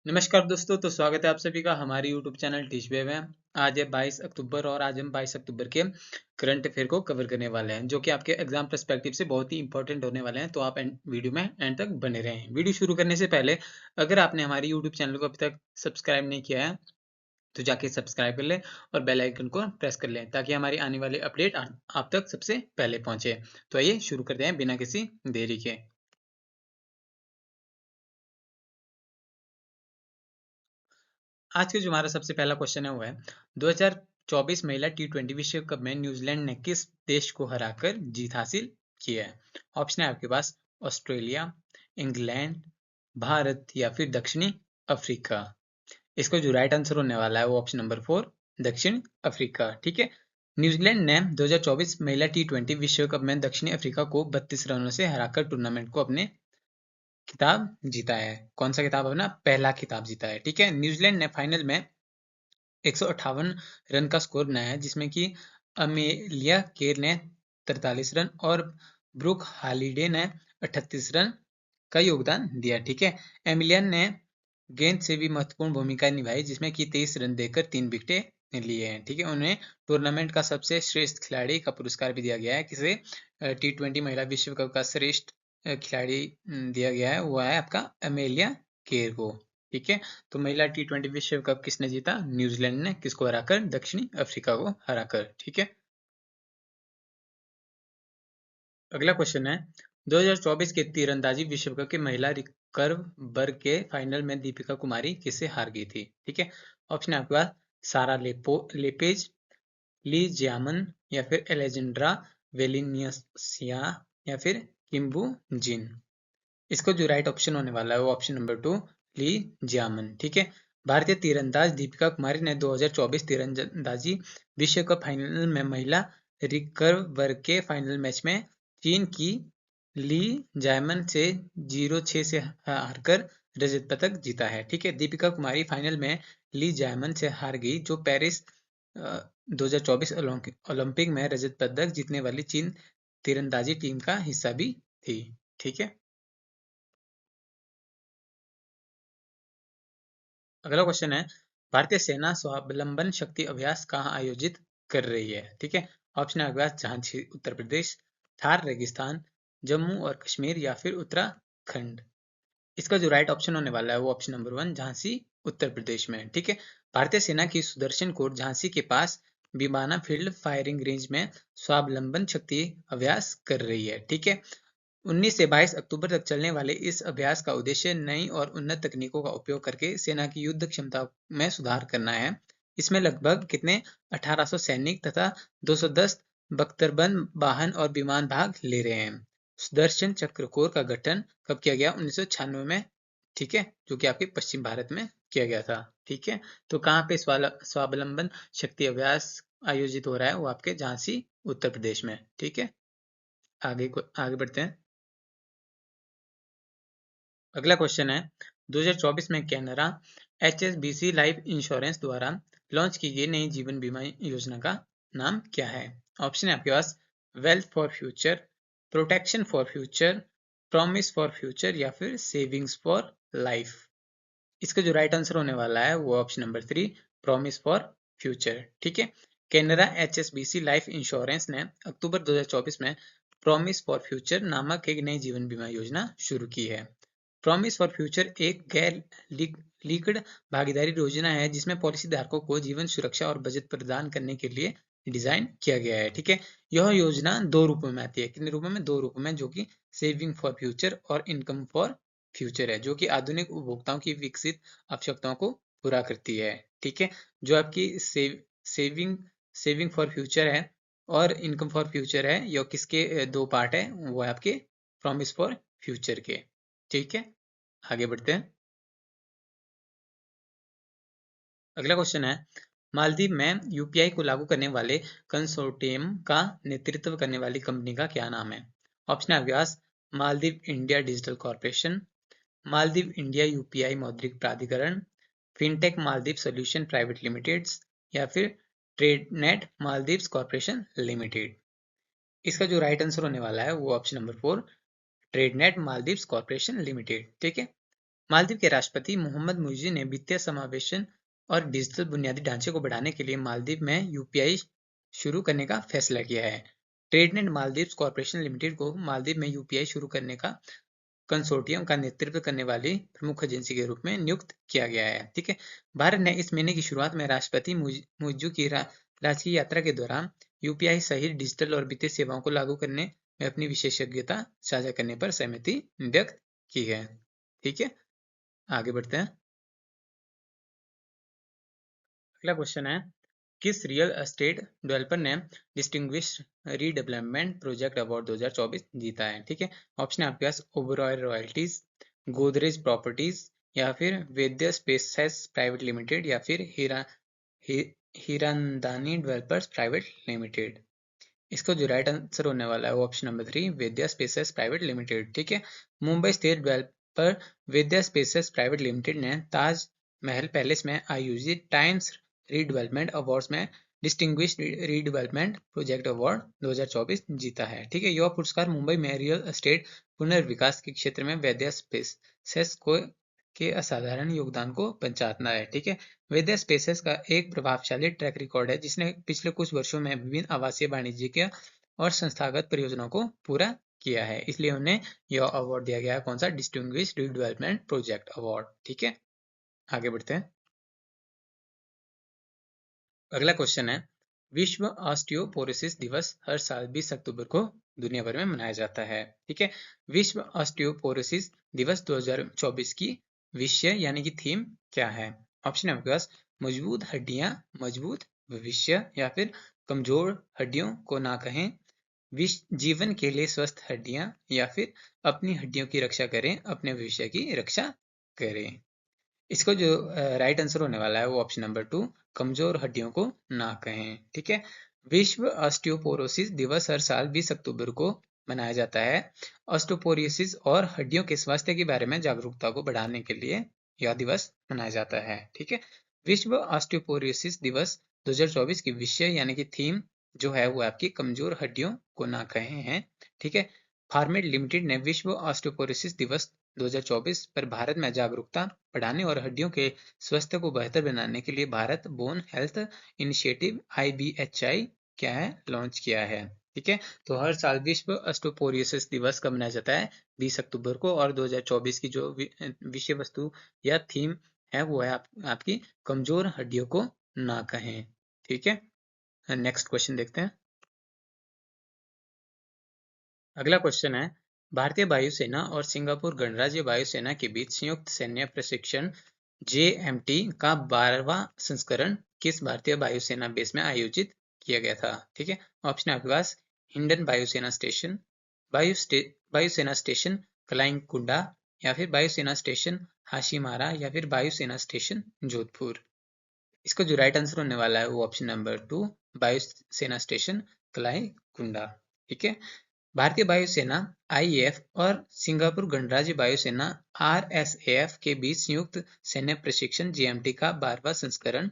नमस्कार दोस्तों, तो स्वागत है आप सभी का हमारे YouTube चैनल टीच वेव में। आज है 22 अक्टूबर और आज हम 22 अक्टूबर के करंट अफेयर को कवर करने वाले हैं, जो कि आपके एग्जाम पर्सपेक्टिव से बहुत ही इंपॉर्टेंट होने वाले हैं। तो आप वीडियो में एंड तक बने रहें। वीडियो शुरू करने से पहले अगर आपने हमारे YouTube चैनल को अभी तक सब्सक्राइब नहीं किया है तो जाके सब्सक्राइब कर लें और बेल आइकन को प्रेस कर लें, ताकि हमारी आने वाली अपडेट आप तक सबसे पहले पहुंचे। तो आइए शुरू करते हैं बिना किसी देरी के। आज के जो हमारा सबसे पहला क्वेश्चन है वो है 2024 महिला T20 विश्व कप में न्यूजीलैंड ने किस देश को हराकर जीत हासिल की है। ऑप्शन है आपके पास ऑस्ट्रेलिया, इंग्लैंड, भारत या फिर दक्षिणी अफ्रीका। इसका जो राइट आंसर होने वाला है वो ऑप्शन नंबर 4 दक्षिण अफ्रीका। ठीक है, न्यूजीलैंड ने 2024 महिला T20 विश्व कप में दक्षिणी अफ्रीका को 32 रनों से हराकर टूर्नामेंट को अपने खिताब जीता है। कौन सा खिताब? अपना पहला खिताब जीता है। ठीक है, न्यूजीलैंड ने फाइनल में 158 रन का स्कोर बनाया है, जिसमें कि अमेलिया केर ने 43 रन और ब्रूक हॉलिडे ने 38 रन का योगदान दिया। ठीक है, एमिलियन ने गेंद से भी महत्वपूर्ण भूमिका निभाई, जिसमें कि 23 रन देकर 3 विकेटें लिए हैं। ठीक है, उन्हें टूर्नामेंट का सबसे श्रेष्ठ खिलाड़ी का पुरस्कार भी दिया गया है। किसे T20 महिला विश्व कप का श्रेष्ठ खिलाड़ी दिया गया है, वो है आपका अमेलिया केर को। ठीक है, तो महिला T20 विश्व कप किसने जीता? न्यूजीलैंड ने। किसको हराकर? दक्षिणी अफ्रीका को हराकर। ठीक है, अगला क्वेश्चन है 2024 के तीरंदाजी विश्व कप के महिला रिकर्व वर्ग के फाइनल में दीपिका कुमारी किससे हार गई थी। ठीक है, ऑप्शन है आपके पास सारा लेपेज, ली जियामन या फिर एलेजेंड्रा वेलिनियसिया या फिर किम्बू जिन। इसको जो राइट ऑप्शन होने वाला है वो ऑप्शन नंबर 2 ली जियामन। ठीक है, भारतीय तीरंदाज दीपिका कुमारी ने 2024 तीरंदाजी विश्व कप फाइनल में महिला रिकर्व वर्ग के फाइनल मैच में चीन की ली जायमन से 0-6 से हारकर रजत पदक जीता है। ठीक है, दीपिका कुमारी फाइनल में ली जायमन से हार गई, जो पेरिस 2024 ओलंपिक में रजत पदक जीतने वाली चीन तीरंदाजी टीम का हिस्सा भी थी। ठीक है, अगला क्वेश्चन है भारतीय सेना स्वावलंबन शक्ति अभ्यास कहाँ आयोजित कर रही है। ठीक है, ऑप्शन है आपके पास झांसी उत्तर प्रदेश, थार रेगिस्तान, जम्मू और कश्मीर या फिर उत्तराखंड। इसका जो राइट ऑप्शन होने वाला है वो ऑप्शन नंबर 1 झांसी उत्तर प्रदेश में। ठीक है, भारतीय सेना की सुदर्शन कोर झांसी के पास बीबाना फील्ड फायरिंग रेंज में स्वावलंबन शक्ति अभ्यास कर रही है। ठीक है, 19 से 22 अक्टूबर तक चलने वाले इस अभ्यास का उद्देश्य नई और उन्नत तकनीकों का उपयोग करके सेना की युद्ध क्षमता में सुधार करना है। इसमें लगभग कितने 1800 सैनिक तथा 210 बख्तरबंद वाहन और विमान भाग ले रहे हैं। सुदर्शन चक्र कोर का गठन कब किया गया? 1996 में। ठीक है, जो कि आपके पश्चिम भारत में किया गया था। ठीक है, तो कहाँ पे स्वावलंबन शक्ति अभ्यास आयोजित हो रहा है? वो आपके झांसी उत्तर प्रदेश में। ठीक है, आगे बढ़ते हैं। अगला क्वेश्चन है 2024 में कैनरा HSBC लाइफ इंश्योरेंस द्वारा लॉन्च की गई नई जीवन बीमा योजना का नाम क्या है। ऑप्शन है आपके पास wealth for future, protection for future, promise for future या फिर सेविंग्स फॉर लाइफ। इसका जो राइट आंसर होने वाला है वो option number 3 promise for future. ठीक है, कैनरा HSBC लाइफ इंश्योरेंस ने अक्टूबर 2024 में प्रॉमिस फॉर फ्यूचर नामक एक नई जीवन बीमा योजना शुरू की है। प्रॉमिस फॉर फ्यूचर एक गैर लिक्विड भागीदारी योजना है, जिसमें पॉलिसी धारकों को जीवन सुरक्षा और बचत प्रदान करने के लिए डिजाइन किया गया है। ठीक है, यह योजना दो रूपों में आती है। कितने रूपों में? दो रूपों में, जो कि सेविंग फॉर फ्यूचर और इनकम फॉर फ्यूचर है, जो कि आधुनिक उपभोक्ताओं की विकसित आवश्यकताओं को पूरा करती है। ठीक है, जो आपकी सेविंग सेविंग फॉर फ्यूचर है और इनकम फॉर फ्यूचर है, यह किसके दो पार्ट है? वो है आपके प्रॉमिस फॉर फ्यूचर के। ठीक है, आगे बढ़ते हैं। अगला क्वेश्चन है मालदीव में यूपीआई को लागू करने वाले कंसोर्टियम का नेतृत्व करने वाली कंपनी का क्या नाम है। ऑप्शन है आपके पास Maldives India digital corporation, Maldives India UPI मौद्रिक प्राधिकरण, fintech Maldives solution private limited या फिर ट्रेडनेट मालदीव्स कॉर्पोरेशन लिमिटेड। इसका जो राइट आंसर होने वाला है वो option number 4 Tradenet Maldives corporation limited. ठीक है, मालदीव के राष्ट्रपति मोहम्मद मुइज़ी ने वित्तीय समावेशन और डिजिटल बुनियादी ढांचे को बढ़ाने के लिए मालदीव में यूपीआई शुरू करने का फैसला किया है। ट्रेडनेट मालदीव्स कॉरपोरेशन लिमिटेड को मालदीव में यूपीआई शुरू करने का कंसोर्टियम का नेतृत्व करने वाली प्रमुख एजेंसी के रूप में नियुक्त किया गया है। ठीक है। भारत ने इस महीने की शुरुआत में राष्ट्रपति मुइज़ू की राजकीय यात्रा के दौरान यूपीआई सहित डिजिटल और वित्तीय सेवाओं को लागू करने में अपनी विशेषज्ञता साझा करने पर सहमति व्यक्त की है। ठीक है, आगे बढ़ते हैं। अगला क्वेश्चन है, किस रियल एस्टेट डेवलपर ने डिस्टिंग्विश्ड रीडेवलपमेंट प्रोजेक्ट अवार्ड 2024 जीता है? ठीक है। ऑप्शन है आपके पास ओबरॉय रॉयल्टीज, गोदरेज प्रॉपर्टीज, या फिर वेद्या स्पेसेस प्राइवेट लिमिटेड, या फिर हीरानंदानी डेवलपर्स प्राइवेट लिमिटेड। इसका जो राइट आंसर होने वाला है वो option number 3, Vedya spaces private limited. ठीक है। मुंबई स्थित developer Vedya spaces private limited ने ताज महल पैलेस में आयोजित टाइम्स रीडेवलपमेंट अवार्ड्स में डिस्टिंग्विश्ड रीडेवलपमेंट प्रोजेक्ट अवार्ड 2024 जीता है। ठीक है। यह पुरस्कार मुंबई में रियल एस्टेट पुनर्विकास के क्षेत्र में वेद्या स्पेसेस को के असाधारण योगदान को पहचानता है। ठीक है। वेद्या स्पेसेस का एक प्रभावशाली ट्रैक रिकॉर्ड है जिसने पिछले कुछ वर्षों में विभिन्न आवासीय, वाणिज्यिक और संस्थागत परियोजनाओं को पूरा किया है, इसलिए उन्हें यह अवार्ड दिया गया है। कौन सा? Distinguished redevelopment project award. ठीक है, आगे बढ़ते हैं। अगला क्वेश्चन है, विश्व ऑस्टियोपोरोसिस दिवस हर साल 20 अक्टूबर को दुनिया भर में मनाया जाता है। ठीक है। विश्व ऑस्टियोपोरोसिस दिवस 2024 की विषय यानी कि थीम क्या है? ऑप्शन है आपके पास, मजबूत हड्डियां मजबूत भविष्य, या फिर कमजोर हड्डियों को ना कहें, जीवन के लिए स्वस्थ हड्डियां, या फिर अपनी हड्डियों की रक्षा करें अपने भविष्य की रक्षा करें। इसको जो राइट आंसर होने वाला है वो ऑप्शन नंबर 2, कमजोर हड्डियों को ना कहें। ठीक है। विश्व ऑस्टियोपोरोसिस दिवस हर साल 20 अक्टूबर को मनाया जाता है। ऑस्टियोपोरोसिस और हड्डियों के स्वास्थ्य के बारे में जागरूकता को बढ़ाने के लिए यह दिवस मनाया जाता है। ठीक है। विश्व ऑस्टियोपोरोसिस दिवस 2024 की विषय यानी कि थीम जो है वो आपकी कमजोर हड्डियों को ना कहे हैं। ठीक है। फार्मेड लिमिटेड ने विश्व ऑस्टियोपोरोसिस दिवस 2024 पर भारत में जागरूकता बढ़ाने और हड्डियों के स्वास्थ्य को बेहतर बनाने के लिए Bharat bone health initiative IBHI क्या है लॉन्च किया है। ठीक है। तो हर साल विश्व ऑस्टियोपोरोसिस दिवस कब मनाया जाता है? 20 अक्टूबर को। और 2024 की जो विषय वस्तु या थीम है वो है आपकी कमजोर हड्डियों को ना कहें। ठीक है। नेक्स्ट क्वेश्चन देखते हैं। अगला क्वेश्चन है, भारतीय वायुसेना और सिंगापुर गणराज्य वायुसेना के बीच संयुक्त सैन्य प्रशिक्षण JMT का 12वां संस्करण किस भारतीय वायुसेना बेस में आयोजित किया गया था? ठीक है। ऑप्शन है आपके पास, हिंडन वायुसेना स्टेशन, वायुसेना स्टेशन कलाइंग कुंडा, या फिर वायुसेना स्टेशन हाशीमारा, या फिर वायुसेना स्टेशन जोधपुर। इसका जो राइट आंसर होने वाला है वो ऑप्शन नंबर 2, वायुसेना स्टेशन कलाई कुंडा। ठीक है। भारतीय वायुसेना IAF और सिंगापुर गणराज्य वायुसेना RSAF के बीच संयुक्त सैन्य प्रशिक्षण JMT का 12वां संस्करण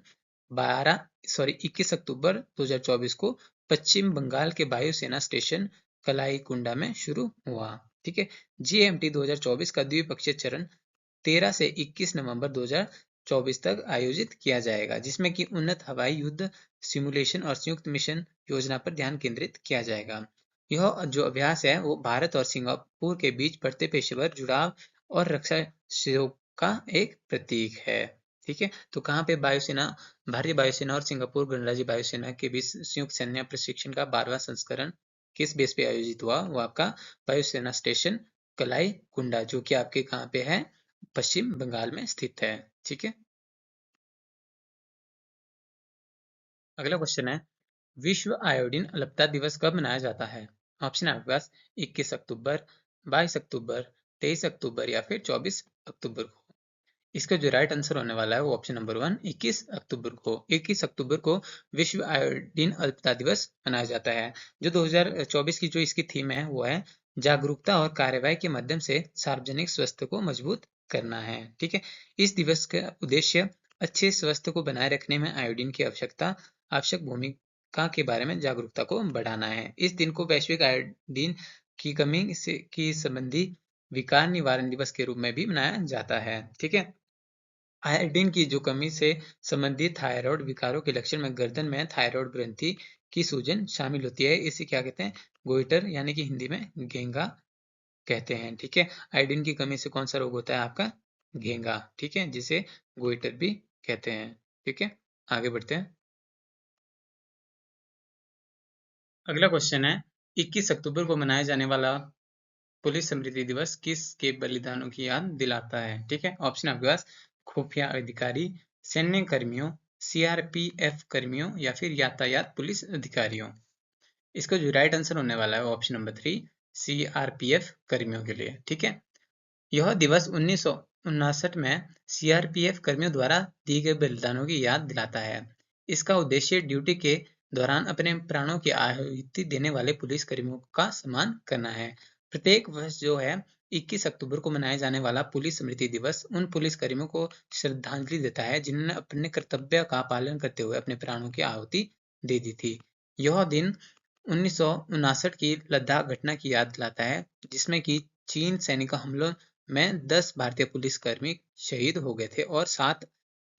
21 अक्टूबर 2024 को पश्चिम बंगाल के वायुसेना स्टेशन कलाईकुंडा में शुरू हुआ। ठीक है। JMT 2024 का द्विपक्षीय चरण 13 से 21 नवंबर 2024 तक आयोजित किया जाएगा, जिसमें कि उन्नत हवाई युद्ध सिमुलेशन और संयुक्त मिशन योजना पर ध्यान केंद्रित किया जाएगा। यह जो अभ्यास है वो भारत और सिंगापुर के बीच बढ़ते पेशेवर जुड़ाव और रक्षा सहयोग का एक प्रतीक है। ठीक है। तो कहाँ पे वायुसेना, भारतीय वायुसेना और सिंगापुर गणराज्य वायुसेना के बीच संयुक्त सैन्य प्रशिक्षण का 12वां संस्करण किस बेस पे आयोजित हुआ? वो आपका वायुसेना स्टेशन कलाई कुंडा, जो कि आपके कहाँ पे है? पश्चिम बंगाल में स्थित है। ठीक है। अगला क्वेश्चन है, विश्व आयोडीन अलपता दिवस कब मनाया जाता है? ऑप्शन है आपके पास, 21 अक्टूबर, 22 अक्टूबर, 23 अक्टूबर, या फिर 24 अक्टूबर को। इसका जो राइट आंसर होने वाला है वो ऑप्शन नंबर 1, 21 अक्टूबर को। 21 अक्टूबर को विश्व आयोडीन अल्पता दिवस मनाया जाता है। जो 2024 की जो इसकी थीम है वो है जागरूकता और कार्रवाई के माध्यम से सार्वजनिक स्वास्थ्य को मजबूत करना है। ठीक है। इस दिवस का उद्देश्य अच्छे स्वास्थ्य को बनाए रखने में आयोडीन की आवश्यक भूमिका के बारे में जागरूकता को बढ़ाना है। इस दिन को वैश्विक आयोडीन की कमी से की संबंधी विकार निवारण दिवस के रूप में भी मनाया जाता है। ठीक है। आयोडीन की जो कमी से संबंधित थायराइड विकारों के लक्षण में गर्दन में थायराइड ग्रंथि की सूजन शामिल होती है। इसे क्या कहते हैं? गोइटर, यानी कि हिंदी में घेंगा कहते हैं। ठीक है। आयोडीन की कमी से कौन सा रोग होता है आपका? घेंगा। ठीक है, जिसे गोइटर भी कहते हैं। ठीक है, आगे बढ़ते हैं। अगला क्वेश्चन है, 21 अक्टूबर को मनाया जाने वाला पुलिस स्मृति दिवस किसके बलिदानों की याद दिलाता है? ठीक है, ऑप्शन आपके पास खुफिया अधिकारी, सैन्य कर्मियों, सीआरपीएफ कर्मियों या फिर यातायात पुलिस अधिकारियों। इसका जो राइट आंसर होने वाला है वो ऑप्शन नंबर 3, सीआरपीएफ कर्मियों के लिए। ठीक है। यह दिवस 1959 में सीआरपीएफ कर्मियों द्वारा दिए गए बलिदानों की याद दिलाता है। इसका उद्देश्य ड्यूटी के दौरान अपने प्राणों की आहुति देने वाले पुलिस कर्मियों का सम्मान करना है। प्रत्येक वर्ष जो है 21 अक्टूबर को मनाया जाने वाला पुलिस स्मृति दिवस उन पुलिस कर्मियों को श्रद्धांजलि देता है जिन्होंने अपने कर्तव्य का पालन करते हुए अपने प्राणों की आहुति दे दी थी। यह दिन 1959 की लद्दाख घटना की याद दिलाता है, जिसमें कि चीन सैनिक हमलों में 10 भारतीय पुलिसकर्मी शहीद हो गए थे और सात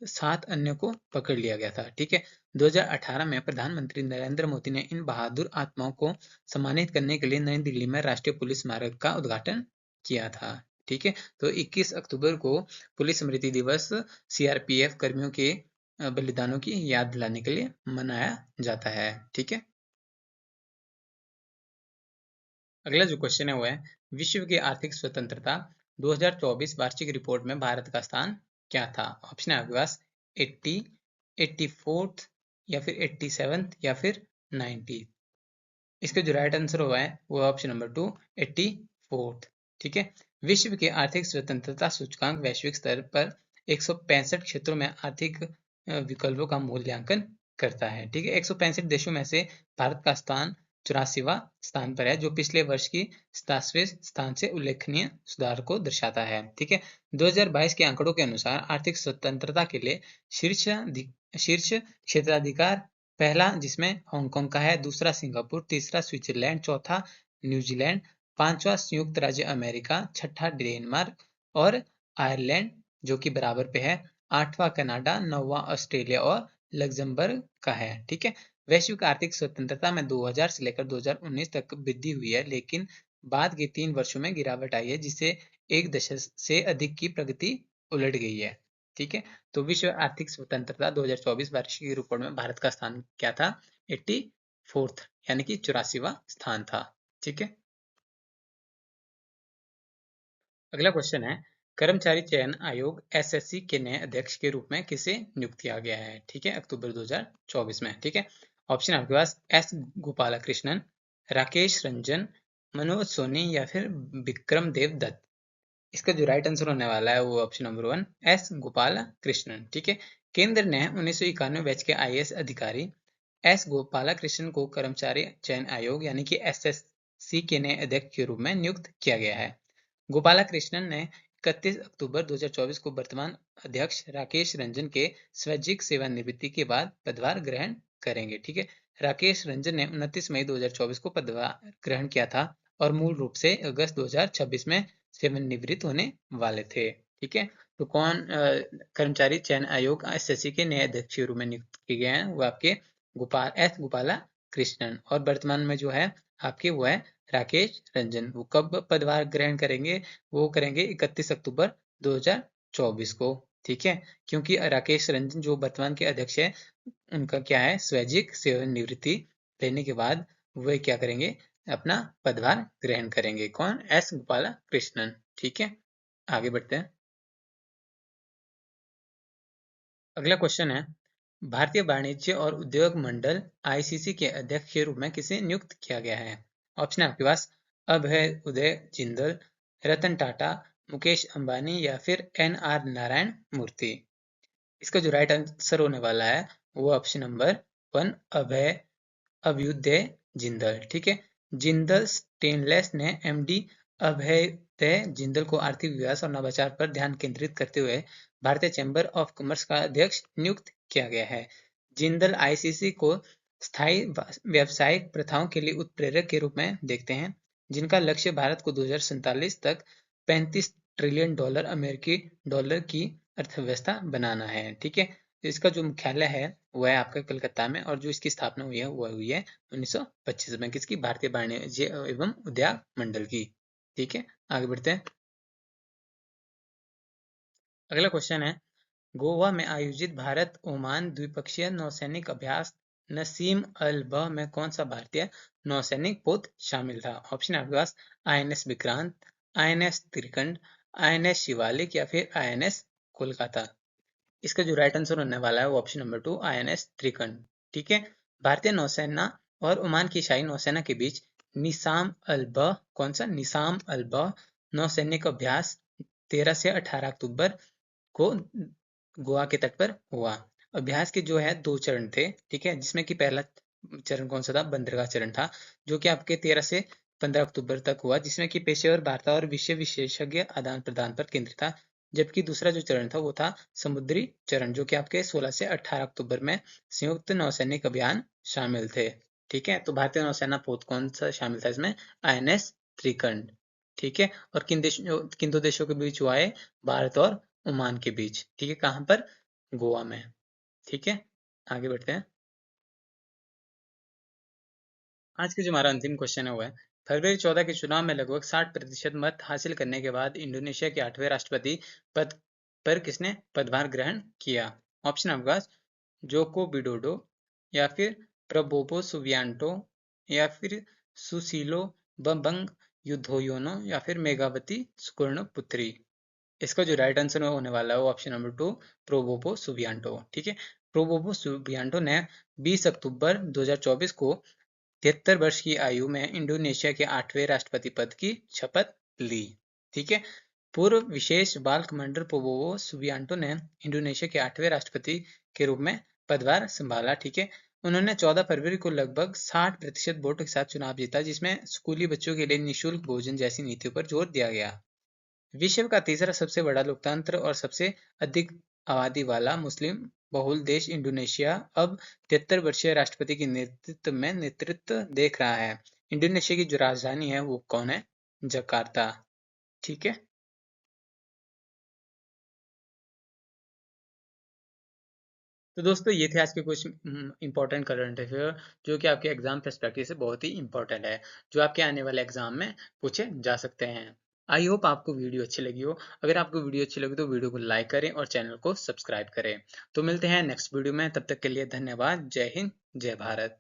सात अन्य को पकड़ लिया गया था। ठीक है। 2018 में प्रधानमंत्री नरेंद्र मोदी ने इन बहादुर आत्माओं को सम्मानित करने के लिए नई दिल्ली में राष्ट्रीय पुलिस स्मारक का उद्घाटन किया था। ठीक है। तो 21 अक्टूबर को पुलिस स्मृति दिवस सीआरपीएफ कर्मियों के बलिदानों की याद दिलाने के लिए मनाया जाता है। ठीक है। अगला जो क्वेश्चन है वो है, विश्व की आर्थिक स्वतंत्रता 2024 वार्षिक रिपोर्ट में भारत का स्थान क्या था? ऑप्शन है आपके पास 80, 84th या फिर 87th या फिर 90। इसका जो राइट आंसर हुआ है वो ऑप्शन नंबर 2, 84th। ठीक है। विश्व के आर्थिक स्वतंत्रता सूचकांक वैश्विक स्तर पर 165 क्षेत्रों में आर्थिक विकल्पों का मूल्यांकन करता है। ठीक है। 165 देशों में से भारत का स्थान 84वां स्थान पर है, जो पिछले वर्ष की 87वें स्थान से उल्लेखनीय सुधार को दर्शाता है। ठीक है। 2022 के आंकड़ों के अनुसार आर्थिक स्वतंत्रता के लिए शीर्ष शीर्ष क्षेत्राधिकार पहला जिसमें हांगकांग का है, दूसरा सिंगापुर, तीसरा स्विट्जरलैंड, चौथा न्यूजीलैंड, पांचवा संयुक्त राज्य अमेरिका, छठा डेनमार्क और आयरलैंड जो कि बराबर पे है, आठवां कनाडा, नौवां ऑस्ट्रेलिया और लग्जमबर्ग का है। ठीक है। वैश्विक आर्थिक स्वतंत्रता में 2000 से लेकर 2019 तक वृद्धि हुई है, लेकिन बाद के 3 वर्षों में गिरावट आई है, जिससे एक दशक से अधिक की प्रगति उलट गई है। ठीक है। तो विश्व आर्थिक स्वतंत्रता 2024 वार्षिक रिपोर्ट में भारत का स्थान क्या था? 84th, यानी कि 84वां स्थान था। ठीक है। अगला क्वेश्चन है, कर्मचारी चयन आयोग एसएससी के नए अध्यक्ष के रूप में किसे नियुक्त किया गया है? ठीक है, अक्टूबर 2024 में। ठीक है। ऑप्शन आपके पास एस गोपालकृष्णन, राकेश रंजन, मनोज सोनी या फिर विक्रम देव दत्त। इसका जो राइट आंसर होने वाला है वो option number 1, S Gopal Krishnan. ठीक है। केंद्र ने 1991 बैच के आईएएस अधिकारी एस गोपाल कृष्णन को कर्मचारी चयन आयोग यानी कि एसएससी के नए अध्यक्ष के रूप में नियुक्त किया गया है। गोपाल कृष्णन ने 31 अक्टूबर 2024 को वर्तमान अध्यक्ष राकेश रंजन के स्वैच्छिक सेवानिवृत्ति के बाद पदभार ग्रहण करेंगे। ठीक है। राकेश रंजन ने 29 मई 2024 को पदभार ग्रहण किया था और मूल रूप से अगस्त 2026 में सेवानिवृत्त होने वाले थे। ठीक है। तो कौन कर्मचारी चयन आयोग एसएससी के नए अध्यक्ष के रूप में नियुक्त किए गए हैं? वो आपके गोपाला कृष्णन, और वर्तमान में जो है आपके वो है राकेश रंजन। वो कब पदभार ग्रहण करेंगे? वो करेंगे 31 अक्टूबर 2024 को। ठीक है। क्योंकि राकेश रंजन जो वर्तमान के अध्यक्ष है, उनका क्या है, स्वैच्छिक सेवानिवृत्ति लेने के बाद वे क्या करेंगे, अपना पदभार ग्रहण करेंगे। कौन? एस गोपाला कृष्णन। ठीक है। आगे बढ़ते हैं। अगला क्वेश्चन है, भारतीय वाणिज्य और उद्योग मंडल आईसीसी के अध्यक्ष के रूप में किसे नियुक्त किया गया है? ऑप्शन है आपके पास अभय उदय जिंदल, रतन टाटा, मुकेश अंबानी या फिर एन आर नारायण मूर्ति। इसका जो राइट आंसर होने वाला है वो ऑप्शन नंबर 1, अभय अभ्युदय जिंदल। ठीक है। जिंदल स्टेनलेस ने एमडी अभय जिंदल को आर्थिक विकास और नवाचार पर ध्यान केंद्रित करते हुए भारतीय चैम्बर ऑफ कॉमर्स का अध्यक्ष नियुक्त किया गया है। जिंदल आईसीसी को स्थायी व्यावसायिक प्रथाओं के लिए उत्प्रेरक के रूप में देखते हैं, जिनका लक्ष्य भारत को 2047 तक $35 ट्रिलियन अमेरिकी डॉलर की अर्थव्यवस्था बनाना है। ठीक है, तो इसका जो मुख्यालय है वह है आपका कलकत्ता में, और जो इसकी स्थापना हुई है वह हुई है 1925 में, किसकी? भारतीय वाणिज्य एवं उद्योग मंडल की। ठीक है, आगे बढ़ते हैं। अगला क्वेश्चन है, गोवा में आयोजित भारत ओमान द्विपक्षीय नौसैनिक अभ्यास नसीम अल ब में कौन सा भारतीय नौसैनिक पोत शामिल था? ऑप्शन है आपके पास INS Vikrant, INS Trikand, INS Shivalik या फिर आईएनएस कोलकाता। इसका जो राइट आंसर होने वाला है वो ऑप्शन नंबर 2 आईएनएस त्रिकंड। ठीक है, भारतीय नौसेना और ओमान की शाही नौसेना के बीच निसाम अल ब कौन सा? निसाम अल ब नौसैनिक अभ्यास 13 से 18 अक्टूबर को गोवा के तट पर हुआ। अभ्यास के जो है 2 चरण थे। ठीक है, जिसमें कि पहला चरण कौन सा था? बंदरगाह चरण था, जो कि आपके 13 से 15 अक्टूबर तक हुआ, जिसमें कि पेशेवर वार्ता और विषय विशेषज्ञ आदान प्रदान पर केंद्रित था। जबकि दूसरा जो चरण था वो था समुद्री चरण, जो कि आपके 16 से 18 अक्टूबर में संयुक्त नौसैनिक अभियान शामिल थे। ठीक है, तो भारतीय नौसेना पोत कौन सा शामिल था इसमें? आईएनएस त्रिकंड। ठीक है, और किन दो देशों के बीच हुआ है? भारत और ओमान के बीच। ठीक है, कहां पर? गोवा में। ठीक है, आगे बढ़ते हैं। आज के जो हमारा अंतिम क्वेश्चन है वो है, फरवरी 14 के चुनाव में लगभग 60% मत हासिल करने के बाद इंडोनेशिया के 8वें राष्ट्रपति पद पर किसने पदभार ग्रहण किया? ऑप्शन आपके पास जोको विडोडो, या फिर प्रबोवो सुबियांटो, या फिर सुसीलो बम्बंग युद्धोयोनो, या फिर मेघावती सुवर्णपुत्री। इसका जो राइट आंसर होने वाला है वो ऑप्शन नंबर 2 प्रोबोपो सुबियांटो। ठीक है, प्रोबोपो सुबियांटो ने 20 अक्टूबर 2024 को 73 वर्ष की आयु में इंडोनेशिया के 8वें राष्ट्रपति पद की शपथ ली। ठीक है, पूर्व विशेष बाल कमांडर प्रोबोवो सुबियांटो ने इंडोनेशिया के 8वें राष्ट्रपति के रूप में पदभार संभाला। ठीक है, उन्होंने 14 फरवरी को लगभग 60% वोटों के साथ चुनाव जीता, जिसमें स्कूली बच्चों के लिए निःशुल्क भोजन जैसी नीतियों पर जोर दिया गया। विश्व का तीसरा सबसे बड़ा लोकतंत्र और सबसे अधिक आबादी वाला मुस्लिम बहुल देश इंडोनेशिया अब 73 वर्षीय राष्ट्रपति के नेतृत्व में नेतृत्व देख रहा है। इंडोनेशिया की जो राजधानी है वो कौन है? जकार्ता। ठीक है, तो दोस्तों ये थे आज के कुछ इंपॉर्टेंट करंट अफेयर, जो कि आपके एग्जाम पर्सपेक्टिव से बहुत ही इंपॉर्टेंट है, जो आपके आने वाले एग्जाम में पूछे जा सकते हैं। आई होप आपको वीडियो अच्छी लगी हो। अगर आपको वीडियो अच्छी लगी तो वीडियो को लाइक करें और चैनल को सब्सक्राइब करें। तो मिलते हैं नेक्स्ट वीडियो में, तब तक के लिए धन्यवाद। जय हिंद, जय भारत।